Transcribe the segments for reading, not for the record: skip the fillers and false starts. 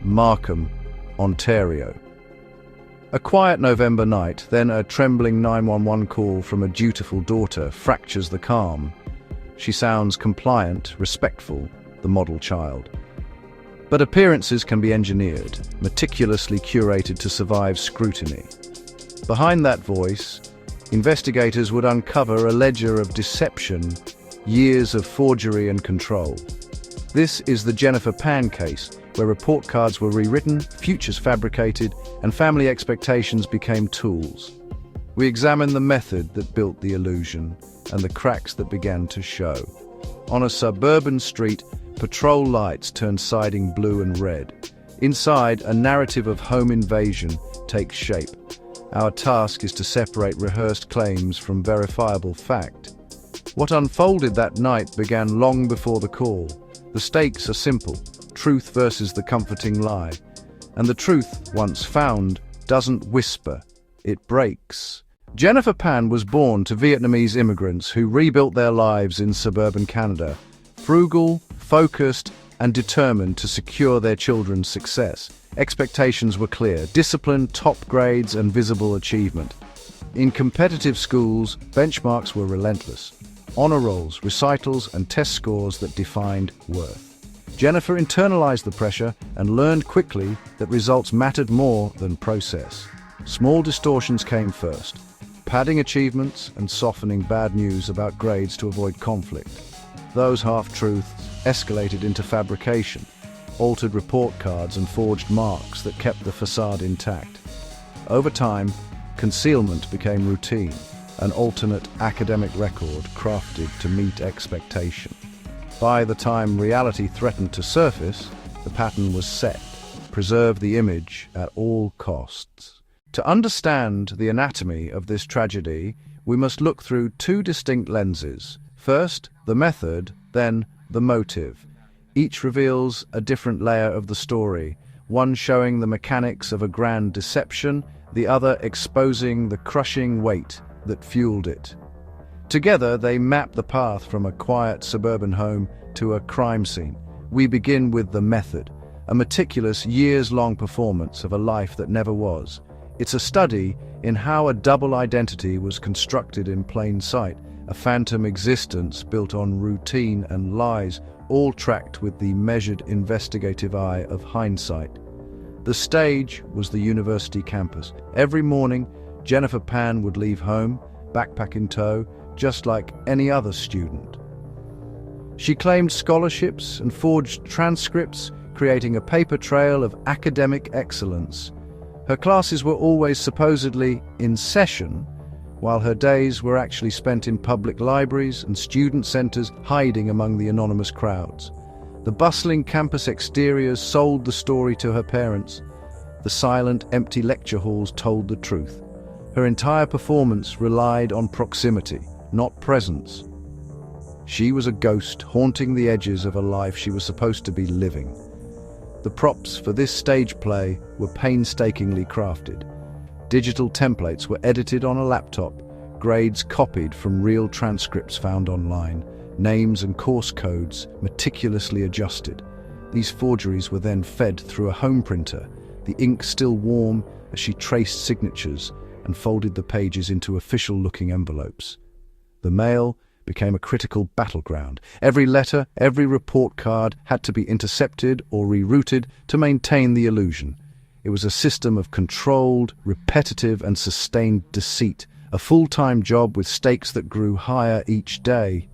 Markham, Ontario. A quiet November night, then a trembling 911 call from a dutiful daughter fractures the calm. She sounds compliant, respectful, the model child. But appearances can be engineered, meticulously curated to survive scrutiny. Behind that voice, investigators would uncover a ledger of deception, years of forgery and control. This is the Jennifer Pan case, where report cards were rewritten, futures fabricated, and family expectations became tools. We examine the method that built the illusion and the cracks that began to show. On a suburban street, patrol lights turn siding blue and red. Inside, a narrative of home invasion takes shape. Our task is to separate rehearsed claims from verifiable fact. What unfolded that night began long before the call. The stakes are simple: truth versus the comforting lie. And the truth, once found, doesn't whisper, it breaks. Jennifer Pan was born to Vietnamese immigrants who rebuilt their lives in suburban Canada, frugal, focused, and determined to secure their children's success. Expectations were clear: discipline, top grades, and visible achievement. In competitive schools, benchmarks were relentless. Honor rolls, recitals, and test scores that defined worth. Jennifer internalized the pressure and learned quickly that results mattered more than process. Small distortions came first, padding achievements and softening bad news about grades to avoid conflict. Those half-truths escalated into fabrication, altered report cards and forged marks that kept the facade intact. Over time, concealment became routine, an alternate academic record crafted to meet expectation. By the time reality threatened to surface, the pattern was set: preserve the image at all costs. To understand the anatomy of this tragedy, we must look through two distinct lenses. First, the method, then the motive. Each reveals a different layer of the story, one showing the mechanics of a grand deception, the other exposing the crushing weight that fueled it. Together, they map the path from a quiet suburban home to a crime scene. We begin with the method, a meticulous, years-long performance of a life that never was. It's a study in how a double identity was constructed in plain sight, a phantom existence built on routine and lies, all tracked with the measured investigative eye of hindsight. The stage was the university campus. Every morning, Jennifer Pan would leave home, backpack in tow, just like any other student. She claimed scholarships and forged transcripts, creating a paper trail of academic excellence. Her classes were always supposedly in session, while her days were actually spent in public libraries and student centers, hiding among the anonymous crowds. The bustling campus exteriors sold the story to her parents. The silent, empty lecture halls told the truth. Her entire performance relied on proximity, not presence. She was a ghost haunting the edges of a life she was supposed to be living. The props for this stage play were painstakingly crafted. Digital templates were edited on a laptop, grades copied from real transcripts found online, names and course codes meticulously adjusted. These forgeries were then fed through a home printer, the ink still warm as she traced signatures and folded the pages into official-looking envelopes. The mail became a critical battleground. Every letter, every report card had to be intercepted or rerouted to maintain the illusion. It was a system of controlled, repetitive, and sustained deceit, a full-time job with stakes that grew higher each day.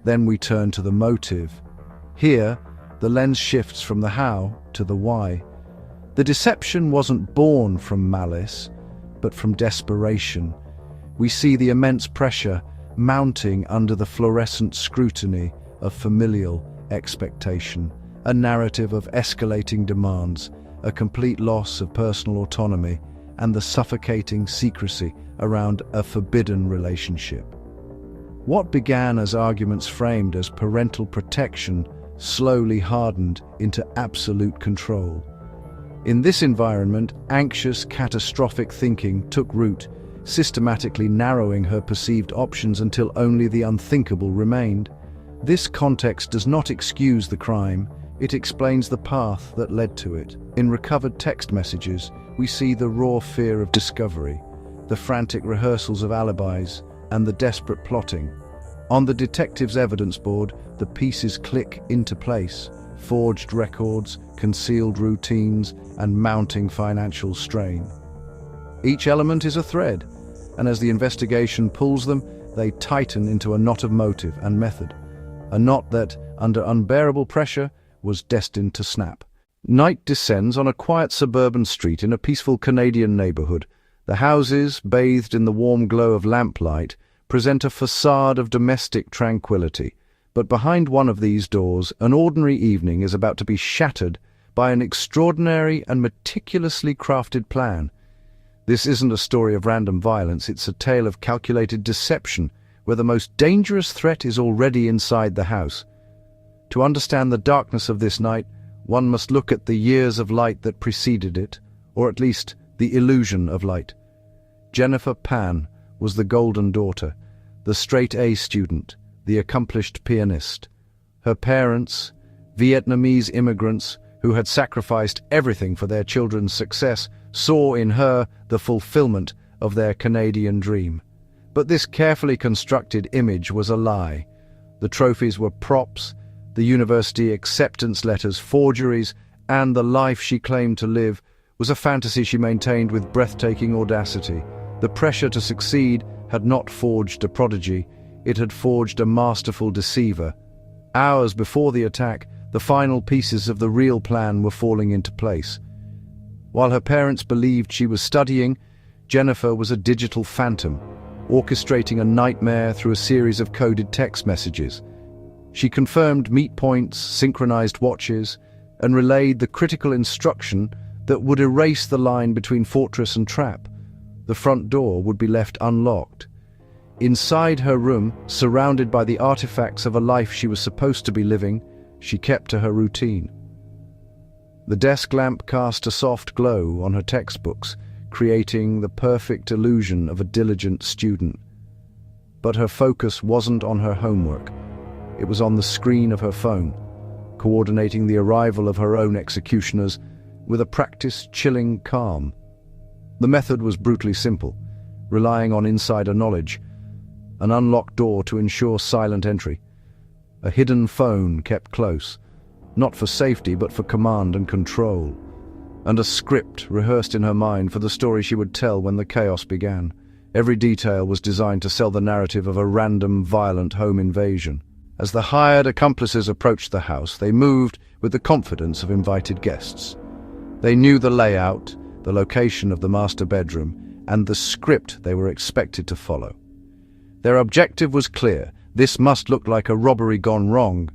Then we turn to the motive. Here, the lens shifts from the how to the why. The deception wasn't born from malice, but from desperation. We see the immense pressure mounting under the fluorescent scrutiny of familial expectation, a narrative of escalating demands, a complete loss of personal autonomy, and the suffocating secrecy around a forbidden relationship. What began as arguments framed as parental protection slowly hardened into absolute control. In this environment, anxious, catastrophic thinking took root, systematically narrowing her perceived options until only the unthinkable remained. This context does not excuse the crime, It explains the path that led to it. In recovered text messages, we see the raw fear of discovery, the frantic rehearsals of alibis, and the desperate plotting. On the detective's evidence board, the pieces click into place: forged records, concealed routines, and mounting financial strain. Each element is a thread, and as the investigation pulls them, they tighten into a knot of motive and method. A knot that, under unbearable pressure, was destined to snap. Night descends on a quiet suburban street in a peaceful Canadian neighborhood. The houses, bathed in the warm glow of lamplight, present a facade of domestic tranquility. But behind one of these doors, an ordinary evening is about to be shattered by an extraordinary and meticulously crafted plan. This isn't a story of random violence, it's a tale of calculated deception, where the most dangerous threat is already inside the house. To understand the darkness of this night, one must look at the years of light that preceded it, or at least the illusion of light. Jennifer Pan was the golden daughter, the straight-A student, the accomplished pianist. Her parents, Vietnamese immigrants who had sacrificed everything for their children's success, saw in her the fulfillment of their Canadian dream. But this carefully constructed image was a lie. The trophies were props, the university acceptance letters forgeries, and the life she claimed to live was a fantasy she maintained with breathtaking audacity. The pressure to succeed had not forged a prodigy, it had forged a masterful deceiver. Hours before the attack, the final pieces of the real plan were falling into place. While her parents believed she was studying, Jennifer was a digital phantom, orchestrating a nightmare through a series of coded text messages. She confirmed meet points, synchronized watches, and relayed the critical instruction that would erase the line between fortress and trap. The front door would be left unlocked. Inside her room, surrounded by the artifacts of a life she was supposed to be living, she kept to her routine. The desk lamp cast a soft glow on her textbooks, creating the perfect illusion of a diligent student. But her focus wasn't on her homework. It was on the screen of her phone, coordinating the arrival of her own executioners with a practiced, chilling calm. The method was brutally simple, relying on insider knowledge: an unlocked door to ensure silent entry, a hidden phone kept close, not for safety but for command and control, and a script rehearsed in her mind for the story she would tell when the chaos began. Every detail was designed to sell the narrative of a random, violent home invasion. As the hired accomplices approached the house, they moved with the confidence of invited guests. They knew the layout, the location of the master bedroom, and the script they were expected to follow. Their objective was clear: this must look like a robbery gone wrong,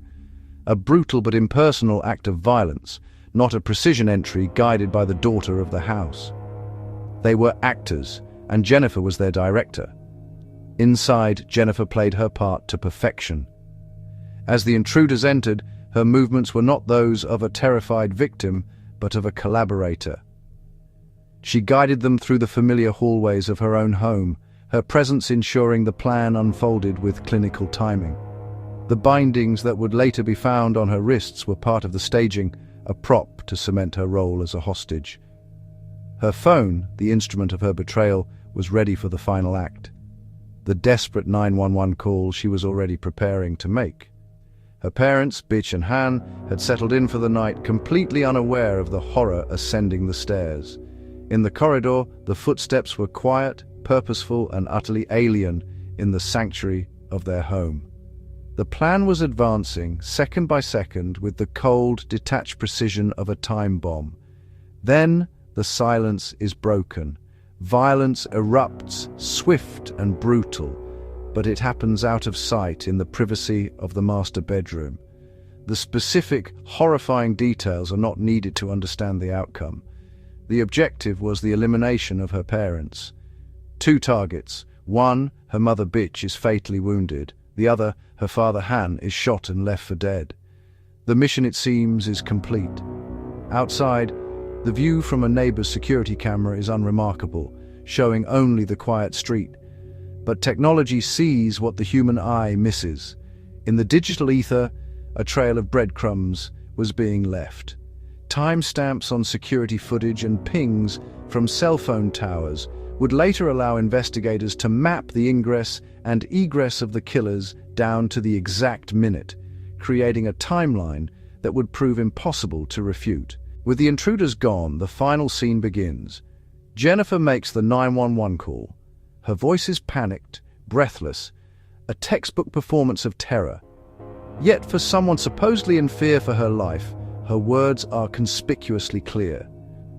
a brutal but impersonal act of violence, not a precision entry guided by the daughter of the house. They were actors, and Jennifer was their director. Inside, Jennifer played her part to perfection. As the intruders entered, her movements were not those of a terrified victim, but of a collaborator. She guided them through the familiar hallways of her own home, her presence ensuring the plan unfolded with clinical timing. The bindings that would later be found on her wrists were part of the staging, a prop to cement her role as a hostage. Her phone, the instrument of her betrayal, was ready for the final act. The desperate 911 call she was already preparing to make. Her parents, Bitch and Han, had settled in for the night, completely unaware of the horror ascending the stairs. In the corridor, the footsteps were quiet, purposeful, and utterly alien in the sanctuary of their home. The plan was advancing, second by second, with the cold, detached precision of a time bomb. Then the silence is broken. Violence erupts, swift and brutal, but it happens out of sight in the privacy of the master bedroom. The specific, horrifying details are not needed to understand the outcome. The objective was the elimination of her parents. 2 targets. One, her mother Bitch is fatally wounded. The other, her father Han, is shot and left for dead. The mission, it seems, is complete. Outside, the view from a neighbor's security camera is unremarkable, showing only the quiet street. But technology sees what the human eye misses. In the digital ether, a trail of breadcrumbs was being left. Timestamps on security footage and pings from cell phone towers would later allow investigators to map the ingress and egress of the killers down to the exact minute, creating a timeline that would prove impossible to refute. With the intruders gone, the final scene begins. Jennifer makes the 911 call. Her voice is panicked, breathless, a textbook performance of terror. Yet for someone supposedly in fear for her life, her words are conspicuously clear.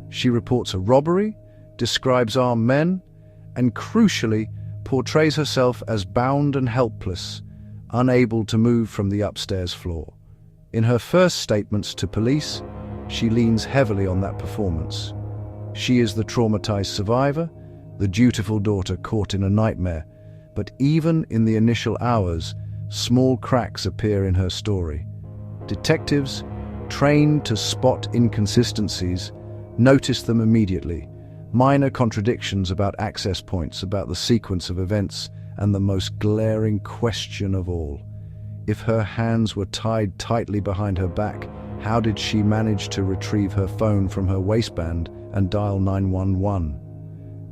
She reports a robbery, describes armed men, and crucially, portrays herself as bound and helpless, unable to move from the upstairs floor. In her first statements to police, she leans heavily on that performance. She is the traumatized survivor, the dutiful daughter caught in a nightmare, but even in the initial hours, small cracks appear in her story. Detectives, trained to spot inconsistencies, notice them immediately. Minor contradictions about access points, about the sequence of events, and the most glaring question of all. If her hands were tied tightly behind her back, how did she manage to retrieve her phone from her waistband and dial 911?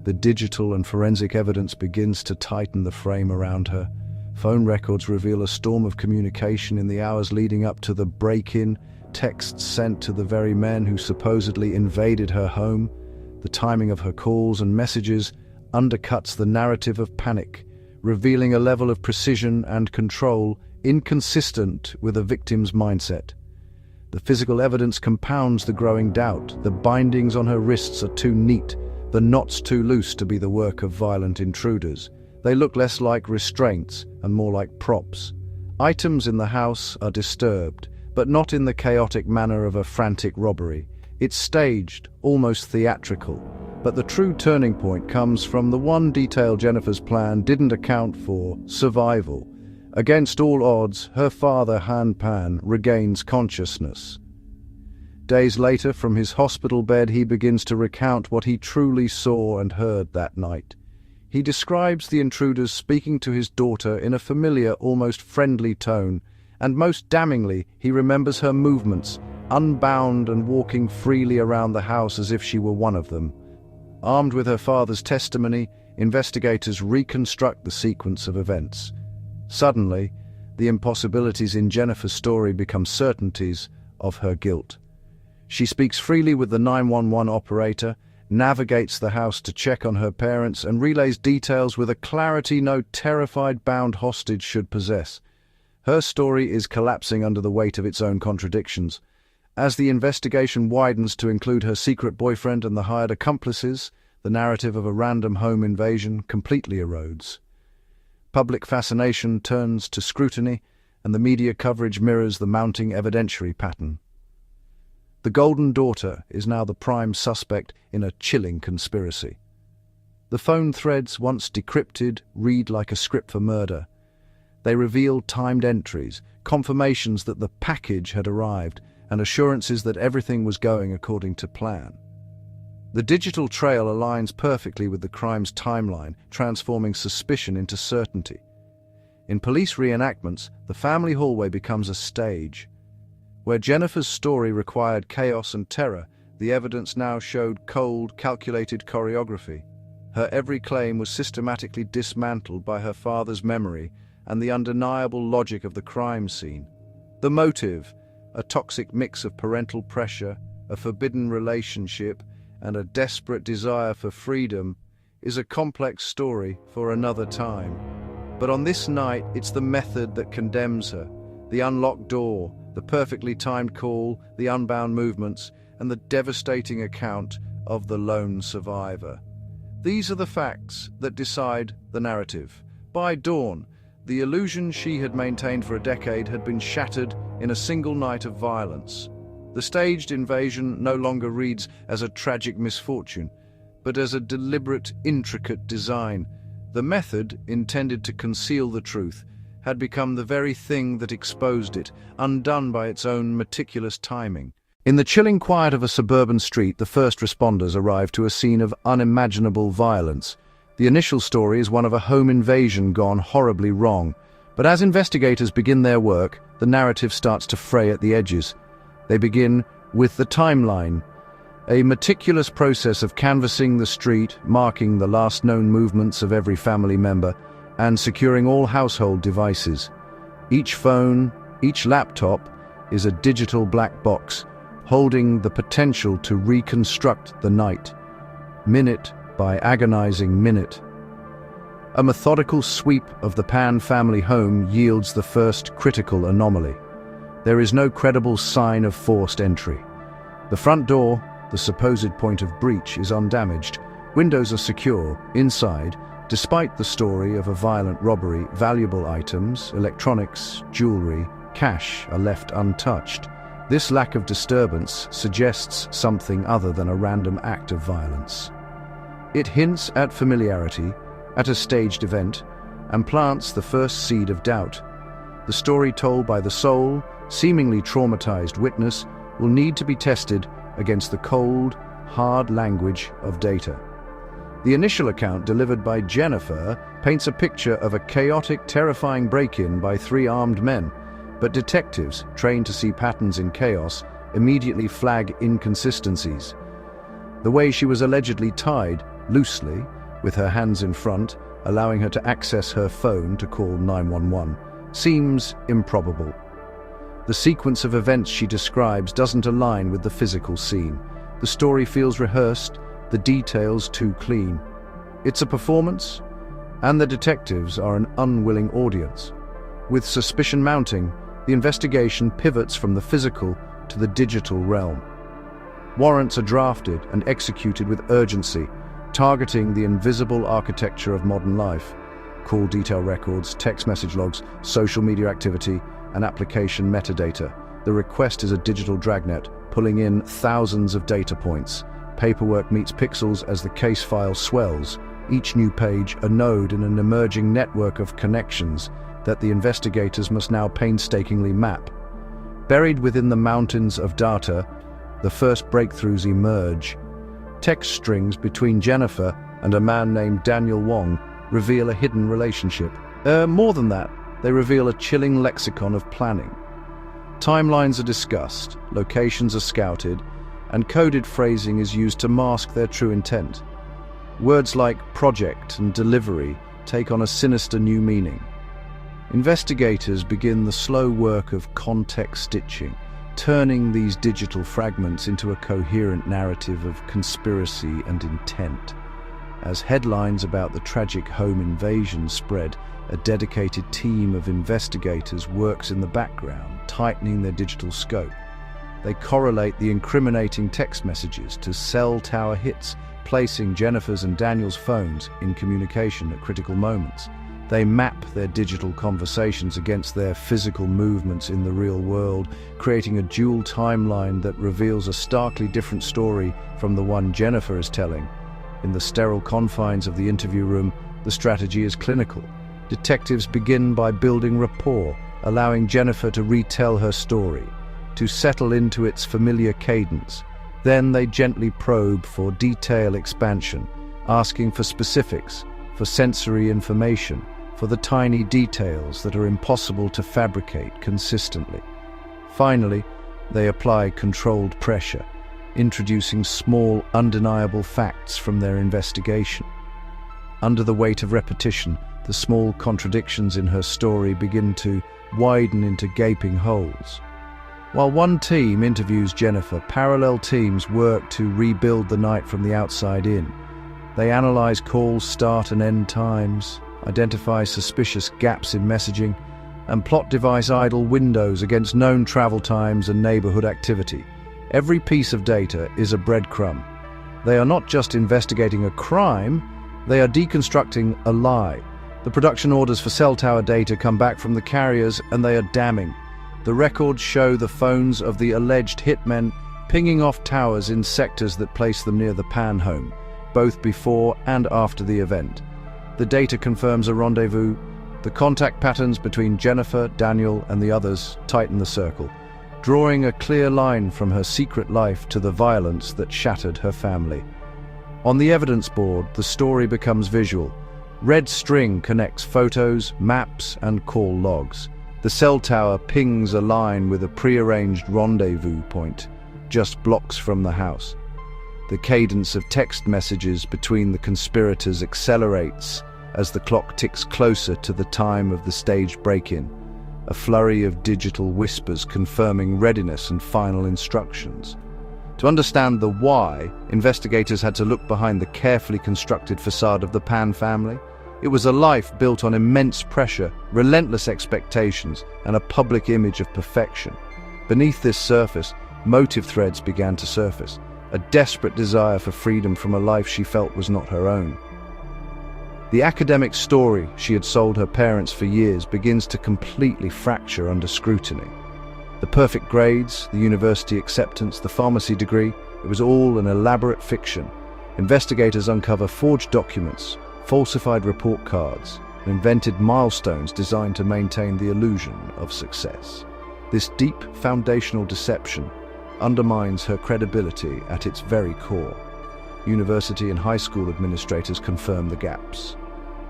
The digital and forensic evidence begins to tighten the frame around her. Phone records reveal a storm of communication in the hours leading up to the break-in, texts sent to the very men who supposedly invaded her home. The timing of her calls and messages undercuts the narrative of panic, revealing a level of precision and control inconsistent with a victim's mindset. The physical evidence compounds the growing doubt. The bindings on her wrists are too neat, the knots too loose to be the work of violent intruders. They look less like restraints and more like props. Items in the house are disturbed, but not in the chaotic manner of a frantic robbery. It's staged, almost theatrical, but the true turning point comes from the one detail Jennifer's plan didn't account for: survival. Against all odds, her father, Han Pan, regains consciousness. Days later, from his hospital bed, he begins to recount what he truly saw and heard that night. He describes the intruders speaking to his daughter in a familiar, almost friendly tone, and most damningly, he remembers her movements, unbound and walking freely around the house as if she were one of them. Armed with her father's testimony, investigators reconstruct the sequence of events. Suddenly, the impossibilities in Jennifer's story become certainties of her guilt. She speaks freely with the 911 operator, navigates the house to check on her parents, and relays details with a clarity no terrified bound hostage should possess. Her story is collapsing under the weight of its own contradictions. As the investigation widens to include her secret boyfriend and the hired accomplices, the narrative of a random home invasion completely erodes. Public fascination turns to scrutiny, and the media coverage mirrors the mounting evidentiary pattern. The Golden Daughter is now the prime suspect in a chilling conspiracy. The phone threads, once decrypted, read like a script for murder. They reveal timed entries, confirmations that the package had arrived, and assurances that everything was going according to plan. The digital trail aligns perfectly with the crime's timeline, transforming suspicion into certainty. In police reenactments, the family hallway becomes a stage. Where Jennifer's story required chaos and terror, the evidence now showed cold, calculated choreography. Her every claim was systematically dismantled by her father's memory and the undeniable logic of the crime scene. The motive, a toxic mix of parental pressure, a forbidden relationship, and a desperate desire for freedom, is a complex story for another time. But on this night, it's the method that condemns her. The unlocked door, the perfectly timed call, the unbound movements, and the devastating account of the lone survivor. These are the facts that decide the narrative. By dawn, the illusion she had maintained for a decade had been shattered in a single night of violence. The staged invasion no longer reads as a tragic misfortune, but as a deliberate, intricate design. The method, intended to conceal the truth, had become the very thing that exposed it, undone by its own meticulous timing. In the chilling quiet of a suburban street, the first responders arrive to a scene of unimaginable violence. The initial story is one of a home invasion gone horribly wrong, but as investigators begin their work, the narrative starts to fray at the edges. They begin with the timeline, a meticulous process of canvassing the street, marking the last known movements of every family member, and securing all household devices. Each phone, each laptop, is a digital black box, holding the potential to reconstruct the night, minute by agonizing minute. A methodical sweep of the Pan family home yields the first critical anomaly. There is no credible sign of forced entry. The front door, the supposed point of breach, is undamaged. Windows are secure. Inside, despite the story of a violent robbery, valuable items, electronics, jewelry, cash are left untouched. This lack of disturbance suggests something other than a random act of violence. It hints at familiarity, at a staged event, and plants the first seed of doubt. The story told by the sole, seemingly traumatized witness will need to be tested against the cold, hard language of data. The initial account delivered by Jennifer paints a picture of a chaotic, terrifying break-in by 3 armed men, but detectives, trained to see patterns in chaos, immediately flag inconsistencies. The way she was allegedly tied, loosely, with her hands in front, allowing her to access her phone to call 911, seems improbable. The sequence of events she describes doesn't align with the physical scene. The story feels rehearsed, the details too clean. It's a performance, and the detectives are an unwilling audience. With suspicion mounting, the investigation pivots from the physical to the digital realm. Warrants are drafted and executed with urgency, targeting the invisible architecture of modern life. Call detail records, text message logs, social media activity, and application metadata. The request is a digital dragnet, pulling in thousands of data points. Paperwork meets pixels as the case file swells, each new page a node in an emerging network of connections that the investigators must now painstakingly map. Buried within the mountains of data, the first breakthroughs emerge. Text strings between Jennifer and a man named Daniel Wong reveal a hidden relationship. More than that, they reveal a chilling lexicon of planning. Timelines are discussed, locations are scouted, and coded phrasing is used to mask their true intent. Words like project and delivery take on a sinister new meaning. Investigators begin the slow work of context stitching, turning these digital fragments into a coherent narrative of conspiracy and intent. As headlines about the tragic home invasion spread, a dedicated team of investigators works in the background, tightening their digital scope. They correlate the incriminating text messages to cell tower hits, placing Jennifer's and Daniel's phones in communication at critical moments. They map their digital conversations against their physical movements in the real world, creating a dual timeline that reveals a starkly different story from the one Jennifer is telling. In the sterile confines of the interview room, the strategy is clinical. Detectives begin by building rapport, allowing Jennifer to retell her story, to settle into its familiar cadence. Then they gently probe for detail expansion, asking for specifics, for sensory information, for the tiny details that are impossible to fabricate consistently. Finally, they apply controlled pressure, introducing small, undeniable facts from their investigation. Under the weight of repetition, the small contradictions in her story begin to widen into gaping holes. While one team interviews Jennifer, parallel teams work to rebuild the night from the outside in. They analyze call start and end times, identify suspicious gaps in messaging, and plot device idle windows against known travel times and neighborhood activity. Every piece of data is a breadcrumb. They are not just investigating a crime, they are deconstructing a lie. The production orders for cell tower data come back from the carriers, and they are damning. The records show the phones of the alleged hitmen pinging off towers in sectors that place them near the Pan home, both before and after the event. The data confirms a rendezvous. The contact patterns between Jennifer, Daniel, and the others tighten the circle, drawing a clear line from her secret life to the violence that shattered her family. On the evidence board, the story becomes visual. Red string connects photos, maps, and call logs. The cell tower pings a line with a prearranged rendezvous point, just blocks from the house. The cadence of text messages between the conspirators accelerates as the clock ticks closer to the time of the staged break-in, a flurry of digital whispers confirming readiness and final instructions. To understand the why, investigators had to look behind the carefully constructed facade of the Pan family. It was a life built on immense pressure, relentless expectations, and a public image of perfection. Beneath this surface, motive threads began to surface, a desperate desire for freedom from a life she felt was not her own. The academic story she had sold her parents for years begins to completely fracture under scrutiny. The perfect grades, the university acceptance, the pharmacy degree, it was all an elaborate fiction. Investigators uncover forged documents, falsified report cards, and invented milestones designed to maintain the illusion of success. This deep foundational deception undermines her credibility at its very core. University and high school administrators confirm the gaps.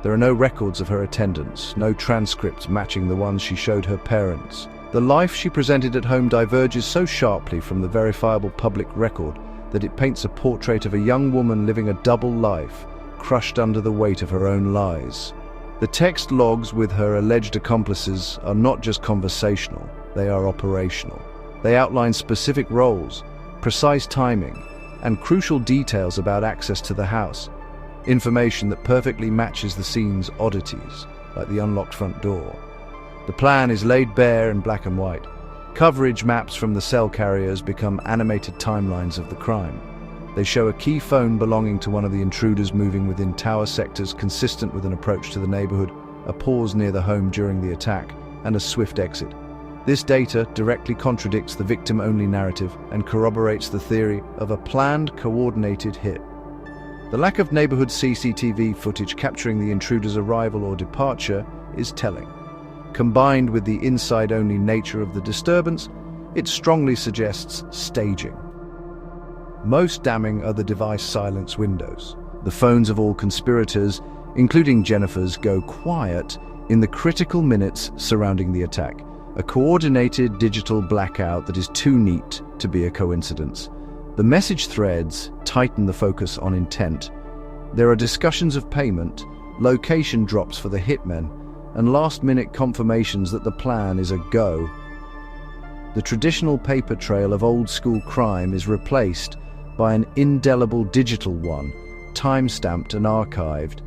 There are no records of her attendance, no transcripts matching the ones she showed her parents. The life she presented at home diverges so sharply from the verifiable public record that it paints a portrait of a young woman living a double life, crushed under the weight of her own lies. The text logs with her alleged accomplices are not just conversational, they are operational. They outline specific roles, precise timing, and crucial details about access to the house. Information that perfectly matches the scene's oddities, like the unlocked front door. The plan is laid bare in black and white. Coverage maps from the cell carriers become animated timelines of the crime. They show a key phone belonging to one of the intruders moving within tower sectors consistent with an approach to the neighborhood, a pause near the home during the attack, and a swift exit. This data directly contradicts the victim-only narrative and corroborates the theory of a planned, coordinated hit. The lack of neighborhood CCTV footage capturing the intruder's arrival or departure is telling. Combined with the inside-only nature of the disturbance, it strongly suggests staging. Most damning are the device silence windows. The phones of all conspirators, including Jennifer's, go quiet in the critical minutes surrounding the attack. A coordinated digital blackout that is too neat to be a coincidence. The message threads tighten the focus on intent. There are discussions of payment, location drops for the hitmen, and last-minute confirmations that the plan is a go. The traditional paper trail of old-school crime is replaced by an indelible digital one, time-stamped and archived.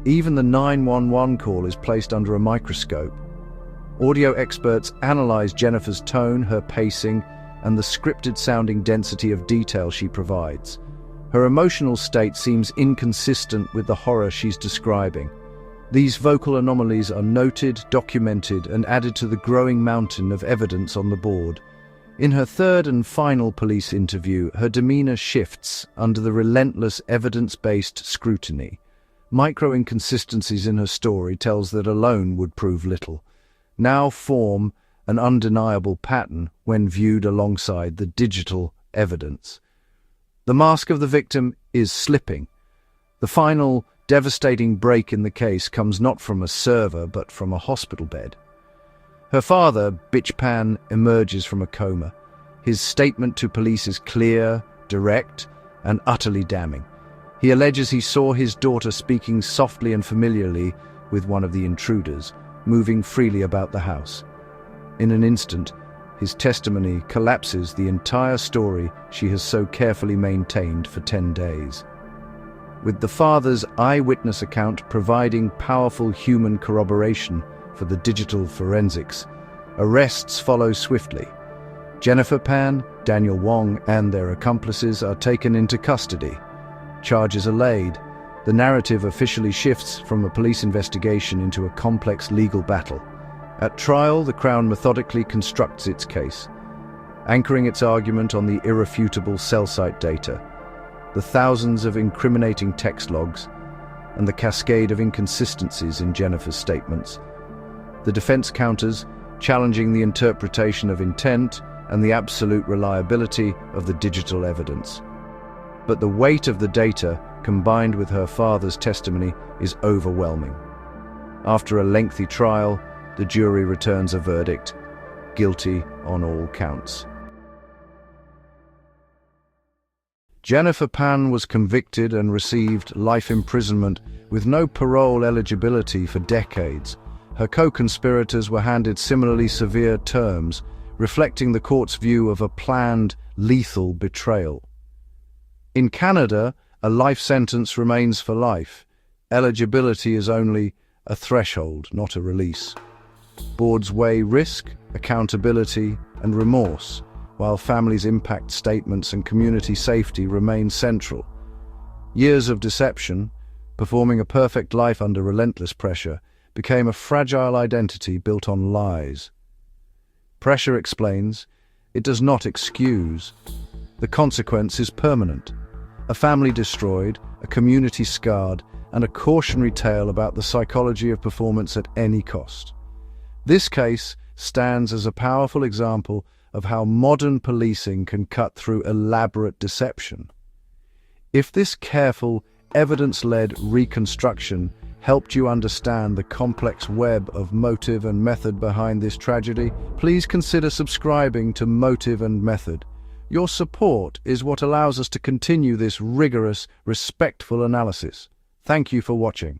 Even the 911 call is placed under a microscope. Audio experts analyze Jennifer's tone, her pacing, and the scripted-sounding density of detail she provides. Her emotional state seems inconsistent with the horror she's describing. These vocal anomalies are noted, documented, and added to the growing mountain of evidence on the board. In her third and final police interview, her demeanor shifts under the relentless evidence-based scrutiny. Micro-inconsistencies in her story tells that alone would prove little, now form an undeniable pattern when viewed alongside the digital evidence. The mask of the victim is slipping. The final devastating break in the case comes not from a server but from a hospital bed. Her father, Bitchpan, emerges from a coma. His statement to police is clear, direct, and utterly damning. He alleges he saw his daughter speaking softly and familiarly with one of the intruders, moving freely about the house. In an instant, his testimony collapses the entire story she has so carefully maintained for 10 days. With the father's eyewitness account providing powerful human corroboration for the digital forensics, arrests follow swiftly. Jennifer Pan, Daniel Wong, and their accomplices are taken into custody. Charges are laid. The narrative officially shifts from a police investigation into a complex legal battle. At trial, the Crown methodically constructs its case, anchoring its argument on the irrefutable cell site data, the thousands of incriminating text logs, and the cascade of inconsistencies in Jennifer's statements. The defense counters, challenging the interpretation of intent and the absolute reliability of the digital evidence. But the weight of the data, combined with her father's testimony, is overwhelming. After a lengthy trial, The jury returns a verdict, guilty on all counts. Jennifer Pan was convicted and received life imprisonment with no parole eligibility for decades. Her co-conspirators were handed similarly severe terms, reflecting the court's view of a planned, lethal betrayal. In Canada, a life sentence remains for life. Eligibility is only a threshold, not a release. Boards weigh risk, accountability, and remorse, while families' impact statements and community safety remain central. Years of deception, performing a perfect life under relentless pressure, became a fragile identity built on lies. Pressure explains, it does not excuse. The consequence is permanent. A family destroyed, a community scarred, and a cautionary tale about the psychology of performance at any cost. This case stands as a powerful example of how modern policing can cut through elaborate deception. If this careful, evidence-led reconstruction helped you understand the complex web of motive and method behind this tragedy, please consider subscribing to Motive and Method. Your support is what allows us to continue this rigorous, respectful analysis. Thank you for watching.